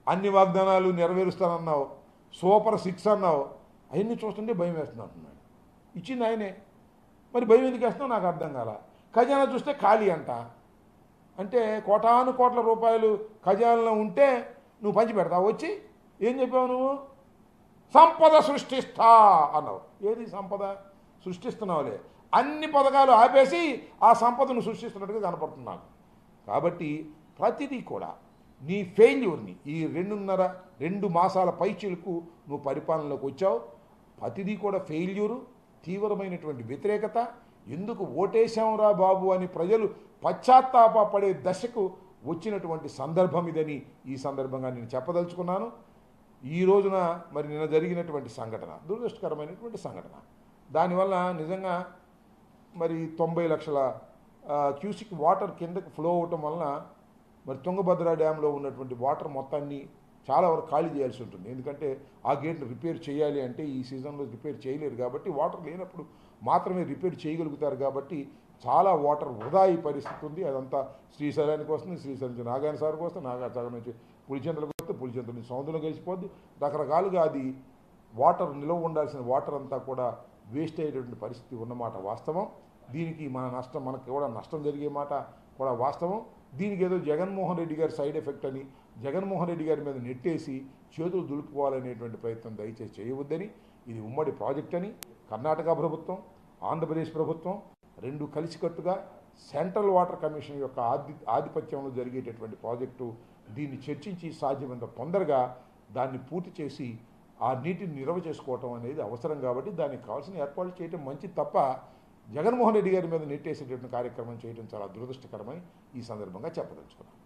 అన్ని వాగ్దానాలు నెరవేరుస్తానన్నావు, సూపర్ 6 అన్నావు, అవన్నీ చూస్తుంటే భయం వేస్తుంది అంటున్నాడు. ఇచ్చింది ఆయనే, మరి భయం ఎందుకు వేస్తున్నావు నాకు అర్థం కాల. ఖజానా చూస్తే ఖాళీ అంట. అంటే కోటాను కోట్ల రూపాయలు ఖజానాలో ఉంటే నువ్వు పంచి పెడతావు. వచ్చి ఏం చెప్పావు నువ్వు? సంపద సృష్టిస్తా అన్నావు. ఏది సంపద సృష్టిస్తున్నావులే, అన్ని పథకాలు ఆపేసి ఆ సంపదను సృష్టిస్తున్నట్టుగా కనపడుతున్నాను. కాబట్టి ప్రతిదీ కూడా నీ ఫెయిల్యూర్ని ఈ 2 మాసాల పైచిలకు నువ్వు పరిపాలనలోకి వచ్చావు. ప్రతిదీ కూడా ఫెయిల్యూరు, తీవ్రమైనటువంటి వ్యతిరేకత, ఎందుకు ఓటేశాంరా బాబు అని ప్రజలు పశ్చాత్తాపడే దశకు వచ్చినటువంటి సందర్భం ఇదని ఈ సందర్భంగా నేను చెప్పదలుచుకున్నాను. ఈ రోజున మరి నిన్న జరిగినటువంటి సంఘటన దురదృష్టకరమైనటువంటి సంఘటన. దానివల్ల నిజంగా మరి 90 లక్షల క్యూసిక్ వాటర్ కిందకు ఫ్లో అవటం వలన మరి తుంగభద్ర డ్యాంలో ఉన్నటువంటి వాటర్ మొత్తాన్ని చాలా వరకు ఖాళీ చేయాల్సి ఉంటుంది. ఎందుకంటే ఆ గేట్ను రిపేర్ చేయాలి అంటే ఈ సీజన్లో రిపేర్ చేయలేరు కాబట్టి, వాటర్ లేనప్పుడు మాత్రమే రిపేర్ చేయగలుగుతారు కాబట్టి చాలా వాటర్ వృధా అయ్యే పరిస్థితి ఉంది. అదంతా శ్రీశైలానికి వస్తుంది, శ్రీశైలం నుంచి నాగాయన సాగర్కి వస్తుంది, నాగాయన సాగర్ నుంచి పులిచెంతలకు వస్తుంది, పులిచెంతల నుంచి సముద్రంలో కలిసిపోద్ది. రకరకాలుగా అది వాటర్ నిల్వ ఉండాల్సిన వాటర్ అంతా కూడా వేస్ట్ అయ్యేటువంటి పరిస్థితి ఉన్నమాట వాస్తవం. దీనికి మనకు కూడా నష్టం జరిగే మాట కూడా వాస్తవం. దీనికి ఏదో జగన్మోహన్ రెడ్డి గారి సైడ్ ఎఫెక్ట్ అని జగన్మోహన్ రెడ్డి గారి మీద నెట్టేసి చేతులు దులుపుకోవాలనేటువంటి ప్రయత్నం దయచేసి చేయవద్దని, ఇది ఉమ్మడి ప్రాజెక్ట్ అని కర్ణాటక ప్రభుత్వం, ఆంధ్రప్రదేశ్ ప్రభుత్వం 2 కలిసికట్టుగా సెంట్రల్ వాటర్ కమిషన్ యొక్క ఆధిపత్యంలో జరిగేటటువంటి ప్రాజెక్టు. దీన్ని చర్చించి సాధ్యమైనంత తొందరగా దాన్ని పూర్తి చేసి ఆ నీటిని నిల్వ చేసుకోవటం అనేది అవసరం. కాబట్టి దానికి కావాల్సిన ఏర్పాట్లు చేయడం మంచిది తప్ప జగన్మోహన్ రెడ్డి గారి మీద నెట్టేసేటటువంటి కార్యక్రమం చేయడం చాలా దురదృష్టకరమని ఈ సందర్భంగా చెప్పదలుచుకున్నాను.